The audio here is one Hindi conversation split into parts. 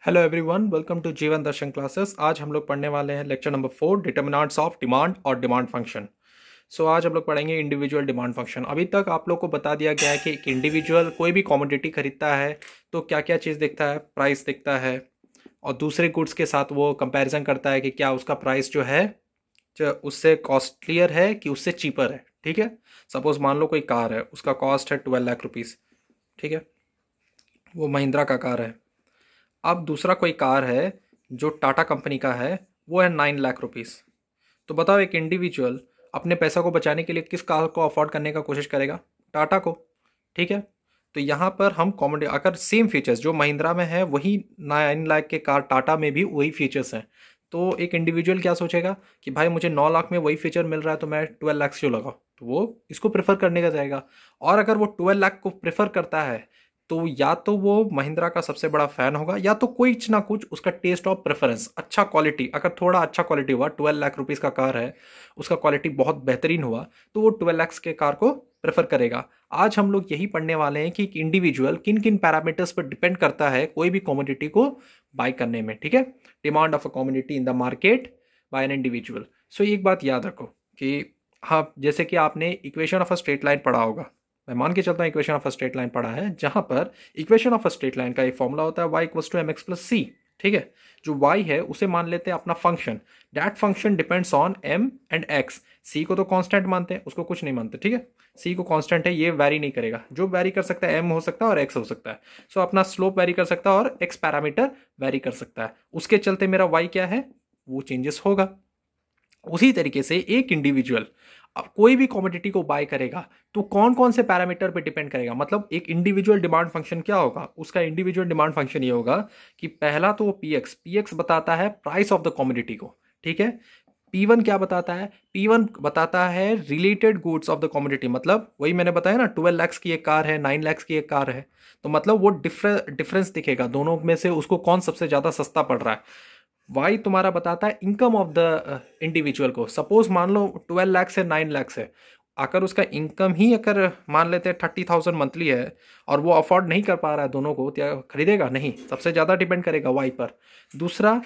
हेलो एवरीवन, वेलकम टू जीवन दर्शन क्लासेस। आज हम लोग पढ़ने वाले हैं lecture number 4, determinants of demand और डिमांड फंक्शन। आज हम लोग पढ़ेंगे इंडिविजुअल डिमांड फंक्शन। अभी तक आप लोग को बता दिया गया है कि एक इंडिविजुअल कोई भी कमोडिटी खरीदता है तो क्या क्या चीज़ देखता है, प्राइस देखता है और दूसरे गुड्स के साथ वो कंपैरिजन करता है कि क्या उसका प्राइस जो है उससे कॉस्टलियर है कि उससे चीपर है। ठीक है, सपोज मान लो कोई कार है, उसका कॉस्ट है 12 लाख रुपीज़। ठीक है, वो महिंद्रा का कार है। अब दूसरा कोई कार है जो टाटा कंपनी का है, वो है 9 लाख रुपीज़। तो बताओ एक इंडिविजुअल अपने पैसा को बचाने के लिए किस कार को अफोर्ड करने का कोशिश करेगा? टाटा को। ठीक है, तो यहाँ पर हम कॉमोडिटी अगर सेम फीचर्स जो महिंद्रा में है वही 9 लाख के कार टाटा में भी वही फीचर्स हैं, तो एक इंडिविजुअल क्या सोचेगा कि भाई मुझे 9 लाख में वही फीचर मिल रहा है तो मैं 12 लाख क्यों लगाऊं, तो वो इसको प्रेफर करने का जाएगा। और अगर वो 12 लाख को प्रेफर करता है तो या तो वो महिंद्रा का सबसे बड़ा फैन होगा या तो कुछ ना कुछ उसका टेस्ट ऑफ प्रेफरेंस, अच्छा क्वालिटी, अगर थोड़ा अच्छा क्वालिटी हुआ, 12 लाख रुपीज़ का कार है, उसका क्वालिटी बहुत बेहतरीन हुआ तो वो 12 लाख के कार को प्रेफर करेगा। आज हम लोग यही पढ़ने वाले हैं कि एक इंडिविजुअल किन किन पैरामीटर्स पर डिपेंड करता है कोई भी कमोडिटी को बाय करने में। ठीक है, demand of a commodity in the market by an individual. एक बात याद रखो कि हाँ, जैसे कि आपने equation of a straight line पढ़ा होगा, मैं मान के चलता हूँ equation of a straight line पढ़ा है, जहां पर equation of a straight line का एक फॉर्मूला होता है y equals to mx plus C. ठीक है, जो y है उसे मान लेते हैं अपना function, that function depends on m and x। c को तो कांस्टेंट मानते हैं, उसको कुछ नहीं मानते। ठीक है, c को कांस्टेंट है, ये वैरी नहीं करेगा, जो वैरी कर सकता है m हो सकता है और x हो सकता है। अपना स्लोप वैरी कर सकता है और x पैरामीटर वैरी कर सकता है, उसके चलते मेरा y क्या है, वो चेंजेस होगा। उसी तरीके से एक इंडिविजुअल अब कोई भी कमोडिटी को बाय करेगा तो कौन कौन से पैरामीटर पे डिपेंड करेगा, मतलब एक इंडिविजुअल डिमांड फंक्शन क्या होगा, उसका इंडिविजुअल डिमांड फंक्शन ये होगा कि पहला तो वो पीएक्स बताता है प्राइस ऑफ द कमोडिटी को। ठीक है, P1 क्या बताता है, P1 बताता है related goods of the commodity, मतलब वही मैंने बताया ना, 12 लाख की एक कार है, 9 लाख की एक कार है, तो मतलब वो डिफरेंस दिखेगा दोनों में से उसको कौन सबसे ज्यादा सस्ता पड़ रहा है। वाई तुम्हारा बताता है इनकम ऑफ द इंडिविजुअल को। सपोज मान लो 12 लाख से 9 लाख से, अगर उसका इनकम ही अगर मान लेते हैं 30,000 मंथली है और वो अफोर्ड नहीं कर पा रहा है दोनों को, क्या खरीदेगा? नहीं, सबसे ज़्यादा डिपेंड करेगा वाई पर। दूसरा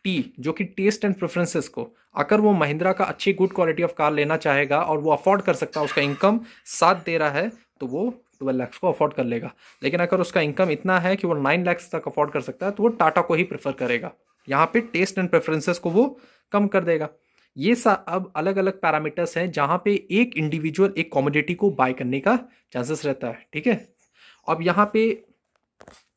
टी, जो कि टेस्ट एंड प्रेफरेंसेस को, अगर वो महिंद्रा का अच्छी गुड क्वालिटी ऑफ कार लेना चाहेगा और वो अफोर्ड कर सकता है, उसका इनकम साथ दे रहा है, तो वो 12 लाख को अफोर्ड कर लेगा। लेकिन अगर उसका इनकम इतना है कि वो 9 लाख तक अफोर्ड कर सकता है तो वो टाटा को ही प्रेफर करेगा। यहाँ पे टेस्ट एंड प्रेफरेंसेस को वो कम कर देगा। ये अब अलग अलग पैरामीटर्स हैं जहां पे एक इंडिविजुअल एक कमोडिटी को बाय करने का चांसेस रहता है। ठीक है, अब यहाँ पे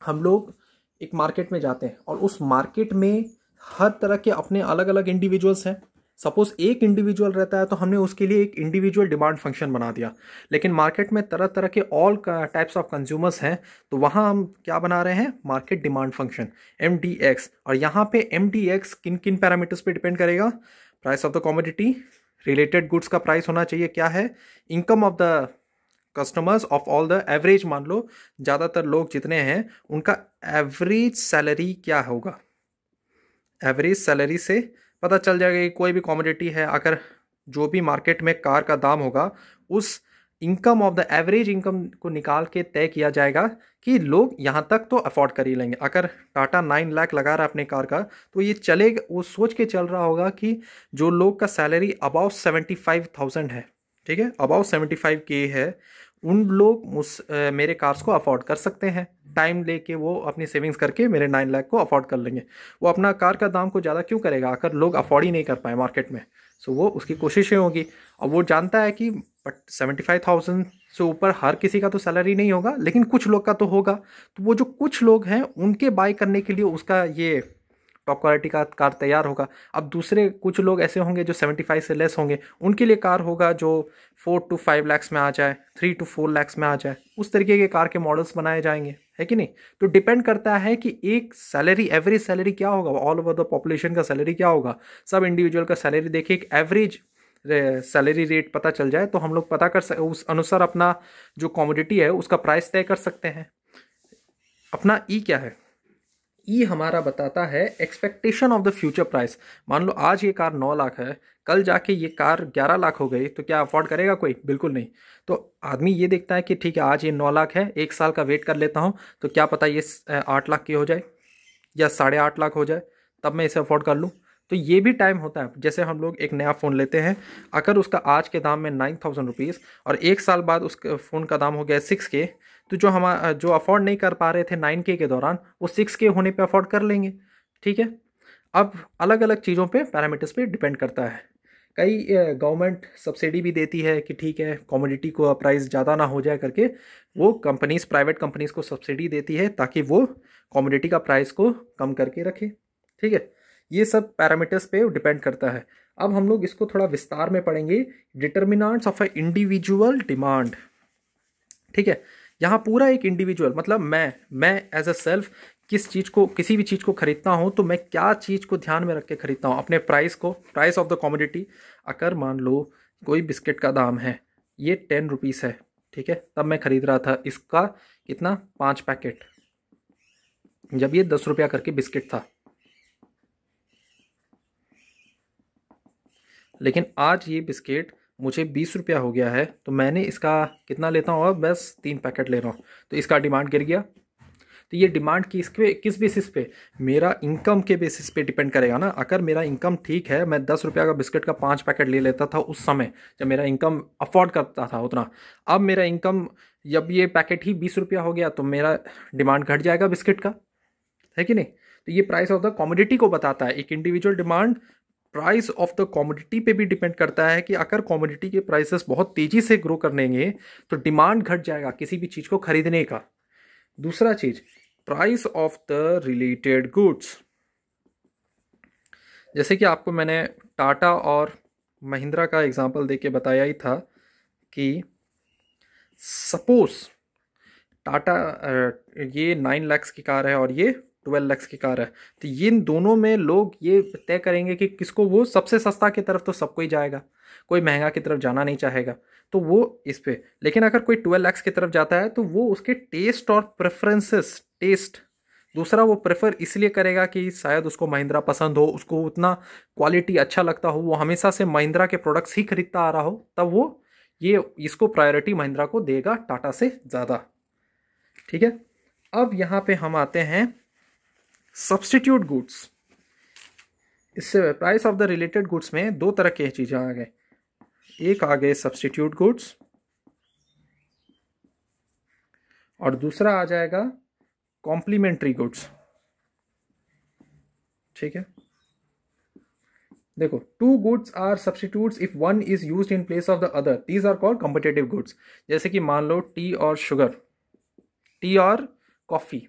हम लोग एक मार्केट में जाते हैं और उस मार्केट में हर तरह के अपने अलग अलग इंडिविजुअल्स हैं। सपोज एक इंडिविजुअल रहता है तो हमने उसके लिए एक इंडिविजुअल डिमांड फंक्शन बना दिया, लेकिन मार्केट में तरह तरह के ऑल टाइप्स ऑफ कंज्यूमर्स हैं, तो वहां हम क्या बना रहे हैं, मार्केट डिमांड फंक्शन MDX। और यहाँ पे MDX किन किन पैरामीटर्स पे डिपेंड करेगा, price of the commodity, related goods का प्राइस होना चाहिए क्या है, income of the customers of all the average, मान लो ज़्यादातर लोग जितने हैं उनका एवरेज सैलरी क्या होगा। एवरेज सैलरी से पता चल जाएगा कि कोई भी कमोडिटी है, अगर जो भी मार्केट में कार का दाम होगा उस income of the average income को निकाल के तय किया जाएगा कि लोग यहाँ तक तो अफोर्ड कर ही लेंगे। अगर टाटा 9 लाख लगा रहा है अपने कार का, तो ये चलेगा, वो सोच के चल रहा होगा कि जो लोग का सैलरी अबाउ 75,000 है, ठीक है, अबाउ 75K है, उन लोग मेरे कार्स को अफोर्ड कर सकते हैं। टाइम लेके वो अपनी सेविंग्स करके मेरे 9 लाख को अफोर्ड कर लेंगे। वो अपना कार का दाम को ज़्यादा क्यों करेगा अगर लोग अफोर्ड ही नहीं कर पाए मार्केट में। वो उसकी कोशिशें होगी, और वो जानता है कि 75,000 से ऊपर हर किसी का तो सैलरी नहीं होगा, लेकिन कुछ लोग का तो होगा। तो वो जो कुछ लोग हैं उनके बाय करने के लिए उसका ये टॉप क्वालिटी का कार तैयार होगा। अब दूसरे कुछ लोग ऐसे होंगे जो 75 से लेस होंगे, उनके लिए कार होगा जो 4 to 5 लाख में आ जाए, 3 to 4 लाख में आ जाए, उस तरीके के कार के मॉडल्स बनाए जाएंगे, है कि नहीं। तो डिपेंड करता है कि एक सैलरी, एवरेज सैलरी क्या होगा, ऑल ओवर द पॉपुलेशन का सैलरी क्या होगा, सब इंडिविजुअल का सैलरी देखिए, एक एवरेज सैलरी रेट पता चल जाए तो हम लोग पता कर उस अनुसार अपना जो कमोडिटी है उसका प्राइस तय कर सकते हैं। अपना ई क्या है, ई हमारा बताता है expectation of the future price. मान लो आज ये कार 9 लाख है, कल जाके ये कार 11 लाख हो गई, तो क्या अफोर्ड करेगा कोई? बिल्कुल नहीं। तो आदमी ये देखता है कि ठीक है आज ये 9 लाख है, 1 साल का वेट कर लेता हूँ, तो क्या पता ये 8 लाख की हो जाए, या 8.5 लाख हो जाए तब मैं इसे अफोर्ड कर लूँ। तो ये भी टाइम होता है। जैसे हम लोग एक नया फ़ोन लेते हैं, अगर उसका आज के दाम में 9,000 रुपीज़ और 1 साल बाद उस फ़ोन का दाम हो गया 6K, तो जो अफोर्ड नहीं कर पा रहे थे 9K के दौरान, वो 6K होने पे अफोर्ड कर लेंगे। ठीक है। अब अलग अलग चीज़ों पे, पैरामीटर्स पे डिपेंड करता है। कई गवर्नमेंट सब्सिडी भी देती है कि ठीक है कमोडिटी को प्राइस ज़्यादा ना हो जाए करके, वो कंपनीज, प्राइवेट कंपनीज को सब्सिडी देती है ताकि वो कमोडिटी का प्राइस को कम करके रखे। ठीक है। ये सब पैरामीटर्स पे डिपेंड करता है। अब हम लोग इसको थोड़ा विस्तार में पढ़ेंगे, determinants of a individual demand. ठीक है। यहाँ पूरा एक इंडिविजुअल, मतलब मैं एज अ सेल्फ किस चीज़ को, किसी भी चीज़ को खरीदता हूँ तो मैं क्या चीज़ को ध्यान में रख के खरीदता हूँ, अपने प्राइस को, प्राइस ऑफ द कमोडिटी। अगर मान लो कोई बिस्किट का दाम है, ये 10 रुपीज़ है, ठीक है, तब मैं खरीद रहा था इसका कितना, 5 पैकेट, जब ये 10 रुपया करके बिस्किट था। लेकिन आज ये बिस्किट मुझे 20 रुपया हो गया है, तो मैंने इसका कितना लेता हूँ, और बस 3 पैकेट ले रहा हूँ, तो इसका डिमांड गिर गया। तो ये डिमांड किस बेसिस पे, मेरा इनकम के बेसिस पे डिपेंड करेगा ना। अगर मेरा इनकम ठीक है, मैं 10 रुपया का बिस्किट का 5 पैकेट ले लेता था उस समय जब मेरा इनकम अफोर्ड करता था उतना। अब मेरा इनकम, जब ये पैकेट ही 20 रुपया हो गया, तो मेरा डिमांड घट जाएगा बिस्किट का, है कि नहीं। तो ये प्राइस ऑफ द कमोडिटी को बताता है। एक individual demand price of the commodity पे भी डिपेंड करता है कि अगर कमोडिटी के प्राइसेस बहुत तेजी से ग्रो करनेंगे तो डिमांड घट जाएगा किसी भी चीज़ को खरीदने का। दूसरा चीज, price of the related goods. जैसे कि आपको मैंने टाटा और महिंद्रा का एग्जांपल देके बताया ही था कि सपोज टाटा ये 9 लाख की कार है और ये 12 लाख की कार है, तो इन दोनों में लोग ये तय करेंगे कि किसको, वो सबसे सस्ता की तरफ तो सबको ही जाएगा, कोई महंगा की तरफ जाना नहीं चाहेगा, तो वो इस पे। लेकिन अगर कोई 12 लाख की तरफ जाता है तो वो उसके टेस्ट और प्रेफरेंसेस, टेस्ट दूसरा वो प्रेफर इसलिए करेगा कि शायद उसको महिंद्रा पसंद हो, उसको उतना क्वालिटी अच्छा लगता हो, वो हमेशा से महिंद्रा के प्रोडक्ट्स ही खरीदता आ रहा हो, तब वो ये इसको प्रायोरिटी महिंद्रा को देगा टाटा से ज़्यादा। ठीक है। अब यहाँ पे हम आते हैं सब्स्टिट्यूट गुड्स। इससे price of the related goods में दो तरह की चीज़ें आ गए, एक आ गए सब्स्टिट्यूट गुड्स और दूसरा आ जाएगा कॉम्प्लीमेंट्री गुड्स। ठीक है। देखो, two goods are substitutes if one is used in place of the other, these are called competitive goods. जैसे कि मान लो टी और शुगर, टी और कॉफी।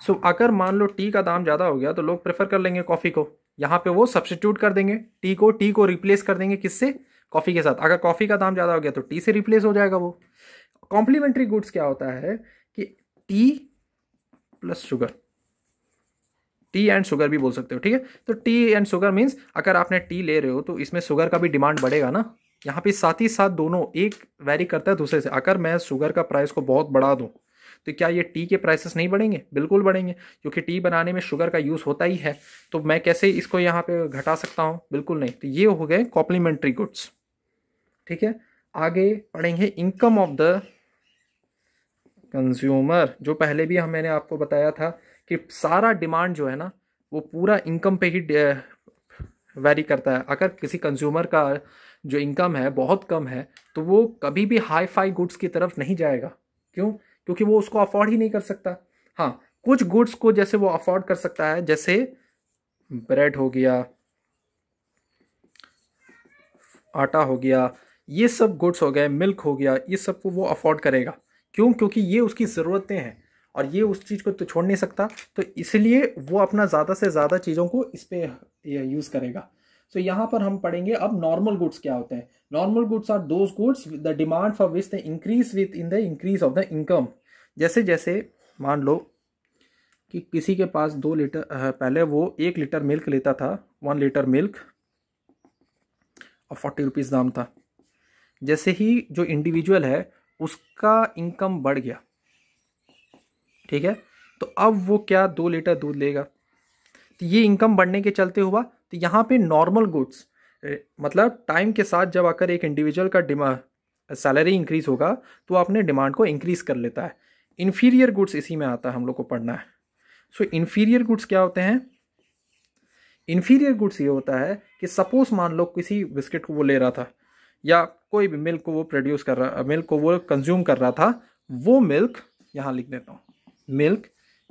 सो अगर मान लो टी का दाम ज्यादा हो गया तो लोग प्रेफर कर लेंगे कॉफी को, यहाँ पे वो सब्स्टिट्यूट कर देंगे टी को रिप्लेस कर देंगे किससे, कॉफी के साथ। अगर कॉफी का दाम ज्यादा हो गया तो टी से रिप्लेस हो जाएगा वो। कॉम्प्लीमेंट्री गुड्स क्या होता है कि T plus sugar, T and sugar भी बोल सकते हो। ठीक है। तो टी एंड शुगर मीन्स अगर आपने टी ले रहे हो तो इसमें शुगर का भी डिमांड बढ़ेगा ना, यहाँ पे साथ ही साथ दोनों, एक वैरी करता है दूसरे से। अगर मैं शुगर का प्राइस को बहुत बढ़ा दूँ तो क्या ये टी के प्राइसेस नहीं बढ़ेंगे? बिल्कुल बढ़ेंगे, क्योंकि टी बनाने में शुगर का यूज़ होता ही है, तो मैं कैसे इसको यहाँ पे घटा सकता हूँ? बिल्कुल नहीं। तो ये हो गए कॉम्प्लीमेंट्री गुड्स। ठीक है। आगे पढ़ेंगे इनकम ऑफ द कंज्यूमर। जो पहले भी मैंने आपको बताया था कि सारा डिमांड जो है ना वो पूरा इनकम पे ही वैरी करता है। अगर किसी कंज्यूमर का जो इनकम है बहुत कम है तो वो कभी भी हाई फाई गुड्स की तरफ नहीं जाएगा। क्यों? क्योंकि वो उसको अफोर्ड ही नहीं कर सकता। हाँ, कुछ गुड्स को जैसे वो अफोर्ड कर सकता है, जैसे ब्रेड हो गया, आटा हो गया, ये सब गुड्स हो गए, मिल्क हो गया, ये सब को वो अफोर्ड करेगा। क्यों? क्योंकि ये उसकी ज़रूरतें हैं और ये उस चीज़ को तो छोड़ नहीं सकता, तो इसलिए वो अपना ज़्यादा से ज़्यादा चीज़ों को इस पर यूज़ करेगा। तो यहाँ पर हम पढ़ेंगे अब नॉर्मल गुड्स क्या होते हैं। Normal goods are those goods the demand for which the increase with in the increase of the income. जैसे जैसे मान लो कि किसी के पास 2 लीटर, पहले वो 1 लीटर मिल्क लेता था, 1 लीटर मिल्क, और 40 रुपीज़ दाम था। जैसे ही जो इंडिविजुअल है उसका इनकम बढ़ गया, ठीक है, तो अब वो क्या 2 लीटर दूध लेगा। तो ये इनकम बढ़ने के चलते हुआ, तो यहाँ पे नॉर्मल गुड्स, मतलब टाइम के साथ जब आकर एक इंडिविजुअल का सैलरी इंक्रीज होगा तो अपने डिमांड को इंक्रीज कर लेता है। इन्फीरियर गुड्स इसी में आता है, हम लोग को पढ़ना है। सो इन्फीरियर गुड्स क्या होते हैं? इन्फीरियर गुड्स ये होता है कि सपोज मान लो किसी बिस्किट को वो ले रहा था या कोई भी मिल्क को वो प्रोड्यूस कर रहा, मिल्क को वो कंज्यूम कर रहा था, वो मिल्क यहाँ लिख देता हूँ, मिल्क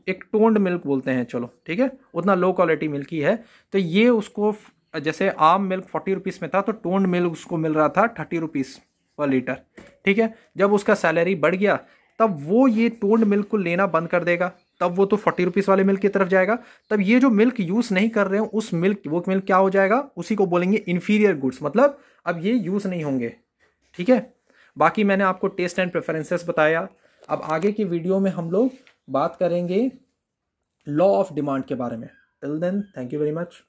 एक टोन्ड मिल्क बोलते हैं, चलो ठीक है, उतना लो क्वालिटी मिल्क ही है। तो ये उसको जैसे आम मिल्क 40 रुपीज़ में था तो टोन्ड मिल्क उसको मिल रहा था 30 रुपीज़ पर लीटर, ठीक है। जब उसका सैलरी बढ़ गया तब वो ये टोन्ड मिल्क को लेना बंद कर देगा, तब वो तो 40 रुपीज़ वाले मिल्क की तरफ जाएगा। तब ये जो मिल्क यूज़ नहीं कर रहे हो उस मिल्क, वो मिल्क क्या हो जाएगा, उसी को बोलेंगे इन्फीरियर गुड्स, मतलब अब ये यूज़ नहीं होंगे, ठीक है। बाकी मैंने आपको टेस्ट एंड प्रेफरेंसेस बताया। अब आगे की वीडियो में हम लोग बात करेंगे लॉ ऑफ डिमांड के बारे में। Till then, thank you very much.